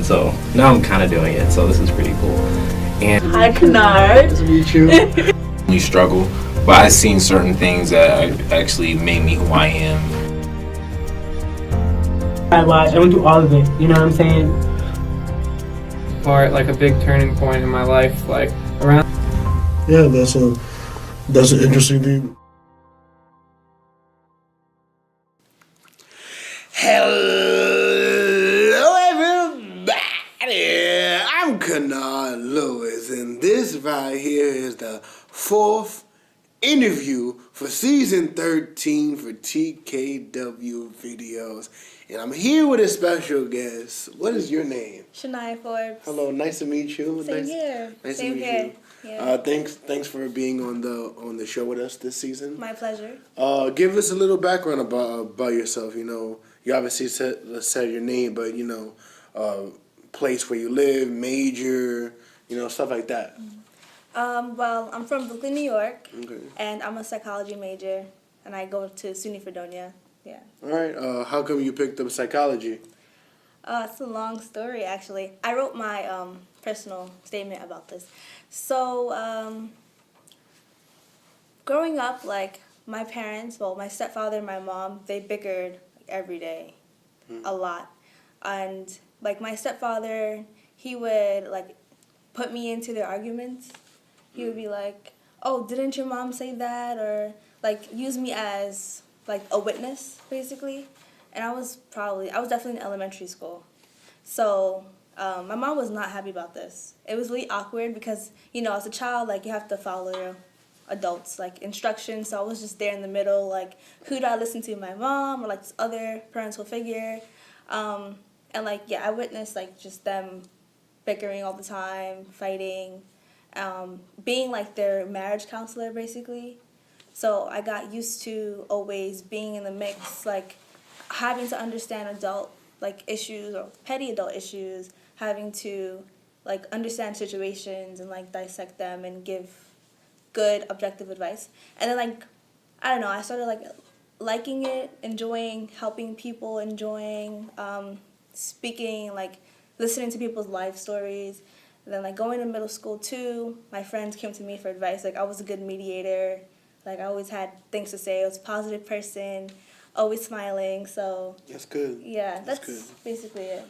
So now I'm kind of doing it, so this is pretty cool. And hi, Kanard. Nice to meet you. we struggle, but I've seen certain things that actually made me who I am. I went through all of it, you know what I'm saying? Part, like a big turning point in my life, like around. Yeah, that's an interesting thing. Hello, everybody. I'm Kanard Lewis, and this right here is the 4th interview for season 13 for TKW videos. And I'm here with a special guest. What is your name? Shania Forbes. Hello, nice to meet you. Same here. Nice Same to meet here. you. Yeah. Thanks for being on the show with us this season. My pleasure. Give us a little background about yourself. You know, you obviously said your name, but you know, place where you live, major, you know, stuff like that. Well, I'm from Brooklyn, New York, Okay. and I'm a psychology major, and I go to SUNY Fredonia. Yeah. All right. How come you picked up psychology? It's a long story, actually. I wrote my personal statement about this. So, growing up, like, my parents, well, my stepfather and my mom, they bickered every day, a lot. And, like, my stepfather, he would, like, put me into their arguments. He would be like, oh, didn't your mom say that? Or, like, use me as, like, a witness, basically. And I was definitely in elementary school. So, my mom was not happy about this. It was really awkward because, you know, as a child, like, you have to follow your adults, like, instructions. So I was just there in the middle, like, who do I listen to, my mom or, like, this other parental figure? And, like, yeah, I witnessed, like, just them bickering all the time, fighting, being, like, their marriage counselor, basically. So I got used to always being in the mix, like, having to understand adult, like, issues or petty adult issues, having to, like, understand situations and, like, dissect them and give good, objective advice. And then, like, I don't know, I started, like, liking it, enjoying helping people, enjoying speaking, like, listening to people's life stories. And then, like, going to middle school, too, my friends came to me for advice. Like, I was a good mediator. Like, I always had things to say. I was a positive person, always smiling. So That's good. yeah, that's good. basically it.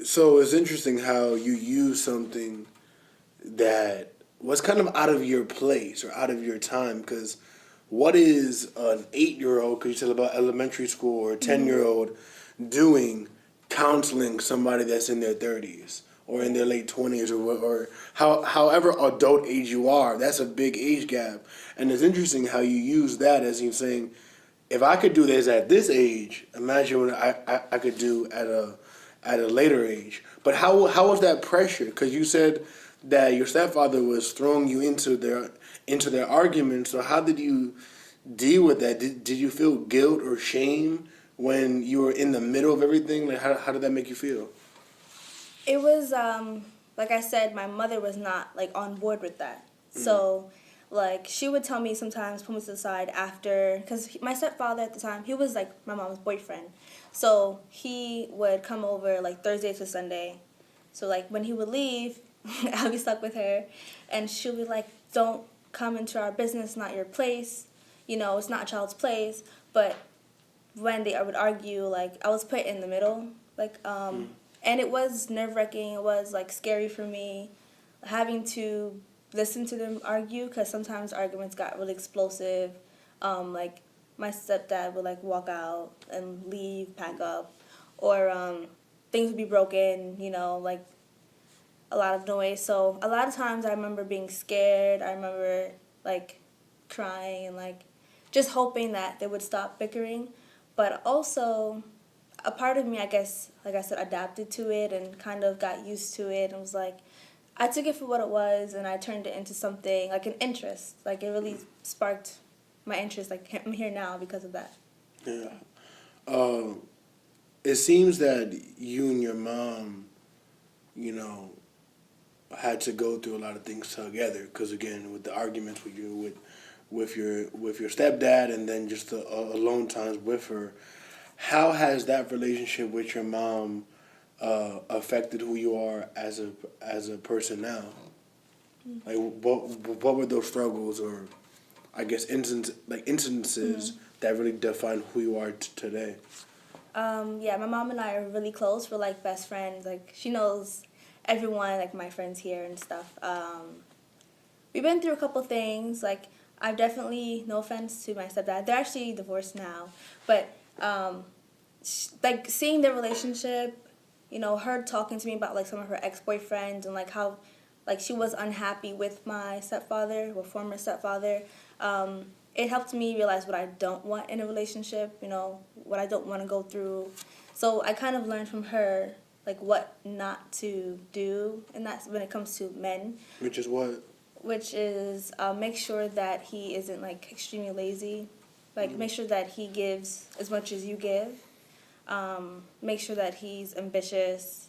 So it's interesting how you use something that was kind of out of your place or out of your time. Because what is an 8-year-old, because you said about elementary school, or a 10-year-old doing counseling somebody that's in their 30s or in their late 20s or however adult age you are? That's a big age gap. And it's interesting how you use that as you saying, if I could do this at this age, imagine what I could do at a later age. But how was that pressure? Because you said that your stepfather was throwing you into their arguments. So how did you deal with that? Did you feel guilt or shame when you were in the middle of everything? Like how did that make you feel? It was, like I said, my mother was not, like, on board with that. So, like, she would tell me sometimes, pull me to the side after, because my stepfather at the time, he was, like, my mom's boyfriend. So he would come over, like, Thursday to Sunday. So, like, when he would leave, I'd be stuck with her. And she'll be like, don't come into our business, not your place. You know, it's not a child's place. But when they would argue, like, I was put in the middle. Like, and it was nerve-wracking. It was, like, scary for me having to listen to them argue, because sometimes arguments got really explosive. Like, my stepdad would, like, walk out and leave, pack up. Or things would be broken, you know, like, a lot of noise. So a lot of times I remember being scared. I remember, like, crying and, like, just hoping that they would stop bickering. But also, a part of me, I guess, like I said, adapted to it and kind of got used to it and was like, I took it for what it was and I turned it into something, like, an interest. Like, it really sparked my interest. Like, I'm here now because of that. Yeah. It seems that you and your mom, you know, had to go through a lot of things together. Because again, with the arguments with your stepdad, and then just the alone times with her. How has that relationship with your mom affected who you are as a person now? Like, what were those struggles, or I guess instances that really define who you are today? Yeah, my mom and I are really close. We're like best friends. Like she knows everyone, like my friends here and stuff. We've been through a couple things. Like I've definitely, no offense to my stepdad, they're actually divorced now, but like seeing their relationship, you know, her talking to me about like some of her ex-boyfriends and like how like she was unhappy with my stepfather or former stepfather. It helped me realize what I don't want in a relationship, you know, what I don't want to go through. So I kind of learned from her like what not to do, and that's when it comes to men. Which is what? Which is make sure that he isn't like extremely lazy. Like make sure that he gives as much as you give. Make sure that he's ambitious,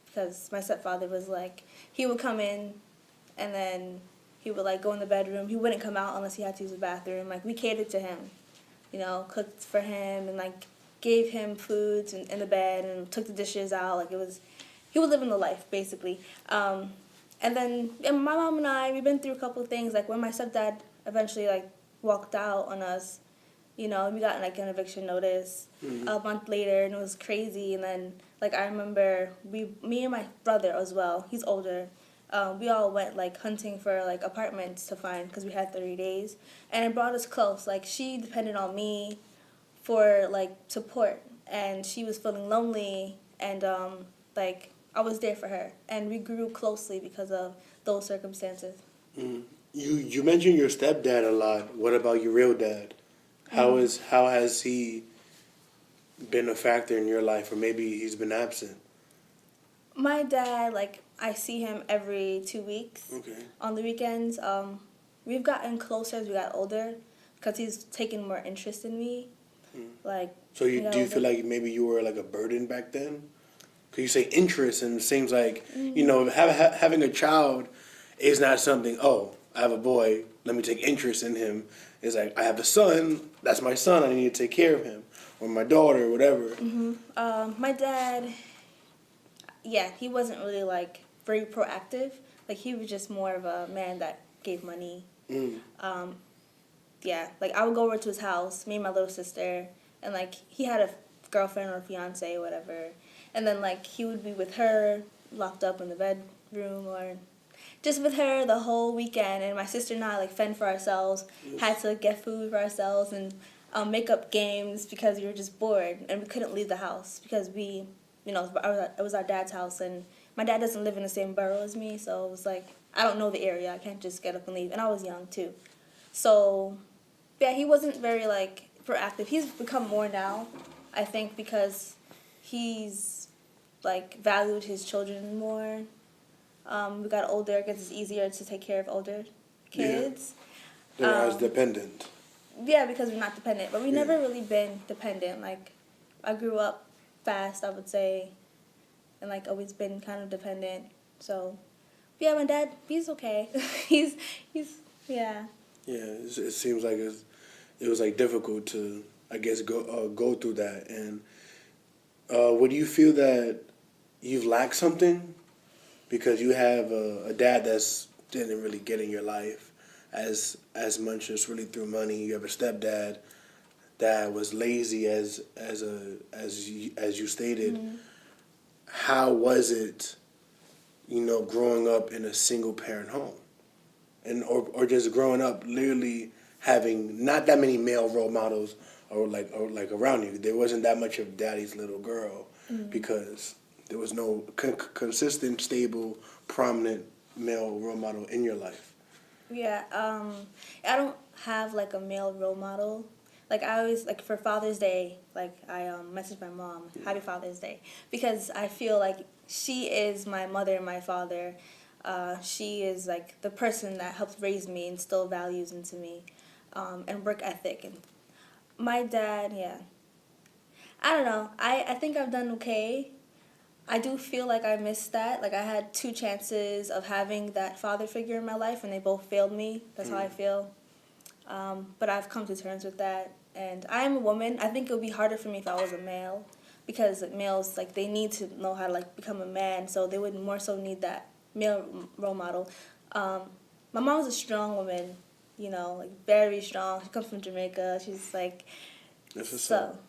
because my stepfather was like, he would come in and then he would like go in the bedroom. He wouldn't come out unless he had to use the bathroom. Like we catered to him, you know, cooked for him and like gave him foods in the bed and took the dishes out. Like it was, he was living the life basically. And then my mom and I, we've been through a couple of things. Like when my stepdad eventually like walked out on us, you know, we got like an eviction notice a month later, and it was crazy. And then like I remember me and my brother as well, he's older, we all went like hunting for like apartments to find, because we had 30 days, and it brought us close. Like she depended on me for like support, and she was feeling lonely, and like I was there for her, and we grew closely because of those circumstances. You mentioned your stepdad a lot. What about your real dad? How has he been a factor in your life, or maybe he's been absent? My dad, like, I see him every 2 weeks. Okay. On the weekends. We've gotten closer as we got older, because he's taken more interest in me. Like. So do you feel like maybe you were like a burden back then? Because you say interest, and it seems like you know having a child is not something. Oh, I have a boy. Let me take interest in him. It's like I have a son. That's my son. I need to take care of him, or my daughter, or whatever. My dad. Yeah, he wasn't really like very proactive. Like he was just more of a man that gave money. Yeah, like I would go over to his house, me and my little sister, and like he had a girlfriend or fiance or whatever, and then like he would be with her, locked up in the bedroom, or just with her the whole weekend. And my sister and I like fend for ourselves, had to get food for ourselves, and make up games because we were just bored and we couldn't leave the house because we. You know, it was our dad's house, and my dad doesn't live in the same borough as me, so it was like, I don't know the area. I can't just get up and leave. And I was young, too. So, yeah, he wasn't very, like, proactive. He's become more now, I think, because he's, like, valued his children more. We got older. I guess it's easier to take care of older kids. Yeah. They're not as dependent. Yeah, because we're not dependent. But we never really been dependent. Like, I grew up fast, I would say, and like always been kind of dependent. So, yeah, my dad, he's okay. he's yeah. Yeah, it seems like it was like difficult to, I guess, go through that. And would you feel that you've lacked something because you have a dad that's didn't really get in your life as much as really through money? You have a stepdad that was lazy as you stated. How was it, you know, growing up in a single parent home, and or just growing up literally having not that many male role models or like around you? There wasn't that much of daddy's little girl because there was no consistent, stable, prominent male role model in your life. Yeah, I don't have like a male role model. Like I always, like for Father's Day, like I messaged my mom, Happy Father's Day, because I feel like she is my mother and my father. She is like the person that helped raise me, instill values into me, and work ethic. And my dad, yeah, I don't know. I think I've done okay. I do feel like I missed that. Like I had 2 chances of having that father figure in my life, and they both failed me. That's how I feel. But I've come to terms with that. And I'm a woman. I think it would be harder for me if I was a male, because males, like, they need to know how to, like, become a man, so they would more so need that male role model. My mom was a strong woman, you know, like, very strong. She comes from Jamaica. She's like, That's what's so, up.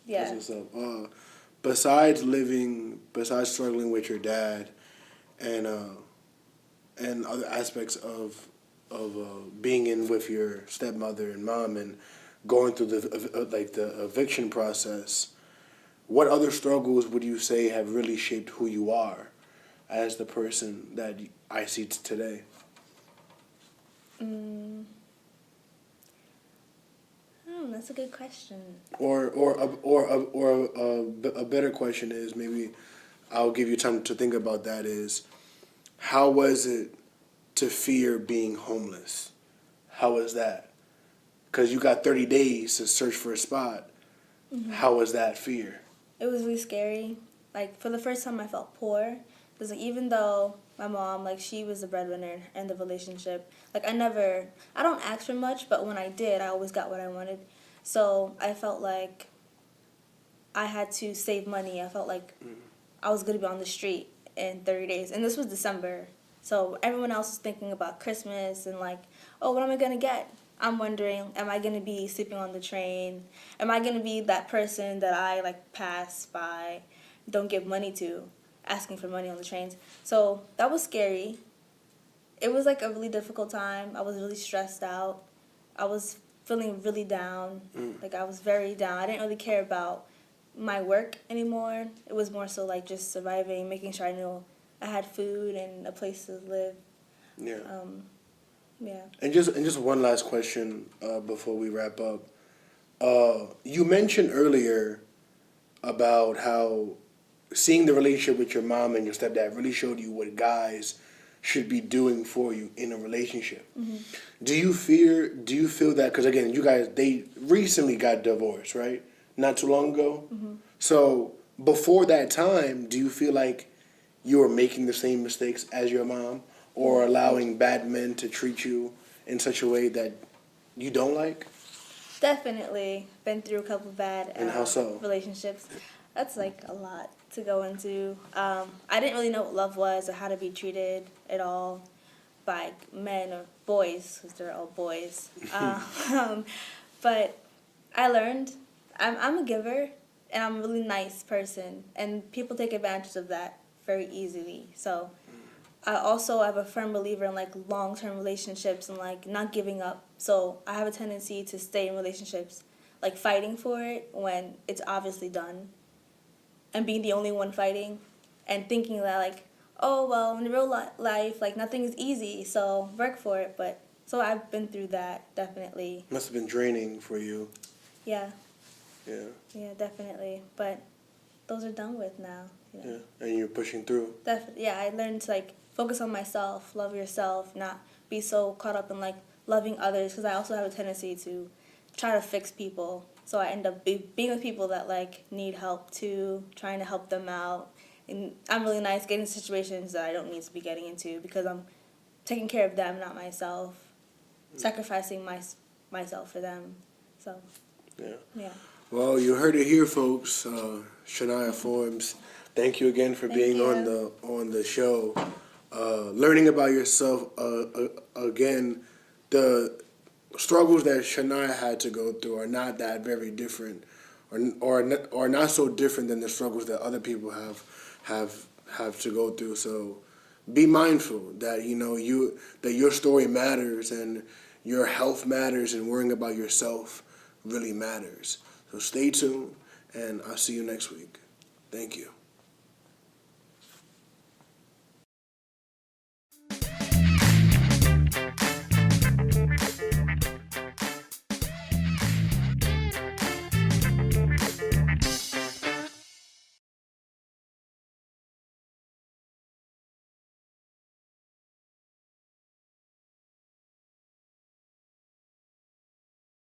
yeah. That's what's up. Besides struggling with your dad, and other aspects of being in with your stepmother and mom, and going through the eviction process, what other struggles would you say have really shaped who you are as the person that I see today? That's a good question. Or a better question is, maybe I'll give you time to think about that, is how was it to fear being homeless? How was that? Because you got 30 days to search for a spot. How was that fear? It was really scary. Like, for the first time I felt poor. Because, like, even though my mom, like, she was the breadwinner in the relationship, like, I don't ask for much, but when I did, I always got what I wanted. So I felt like I had to save money. I felt like I was going to be on the street in 30 days. And this was December. So everyone else was thinking about Christmas and, like, oh, what am I going to get? I'm wondering, am I going to be sleeping on the train? Am I going to be that person that I, like, pass by, don't give money to, asking for money on the trains? So that was scary. It was, like, a really difficult time. I was really stressed out. I was feeling really down. Like, I was very down. I didn't really care about my work anymore. It was more so, like, just surviving, making sure I knew I had food and a place to live. Yeah. Yeah. And just one last question before we wrap up. You mentioned earlier about how seeing the relationship with your mom and your stepdad really showed you what guys should be doing for you in a relationship. Do you feel that, because again, you guys, they recently got divorced, right? Not too long ago. So before that time, do you feel like you were making the same mistakes as your mom, or allowing bad men to treat you in such a way that you don't like? Definitely been through a couple bad And how so? relationships. That's, like, a lot to go into. I didn't really know what love was or how to be treated at all by men or boys, because they're all boys. But I learned I'm a giver, and I'm a really nice person, and people take advantage of that very easily. So I also am a firm believer in, like, long-term relationships and, like, not giving up. So I have a tendency to stay in relationships, like, fighting for it when it's obviously done, and being the only one fighting, and thinking that, like, oh, well, in real life, like, nothing is easy, so work for it. But so I've been through that, definitely. Must have been draining for you. Yeah. Yeah. Definitely. But those are done with now. You know? Yeah. And you're pushing through. Yeah, I learned to, like, focus on myself, love yourself, not be so caught up in, like, loving others, because I also have a tendency to try to fix people. So I end up being with people that, like, need help too, trying to help them out. And I'm really nice getting into situations that I don't need to be getting into, because I'm taking care of them, not myself, sacrificing myself for them. So, yeah. Well, you heard it here, folks. Shania Forbes, thank you again for being on the show. Learning about yourself, again, the struggles that Shania had to go through are not that very different, or not so different than the struggles that other people have to go through. So be mindful that that your story matters, and your health matters, and worrying about yourself really matters. So stay tuned, and I'll see you next week. Thank you.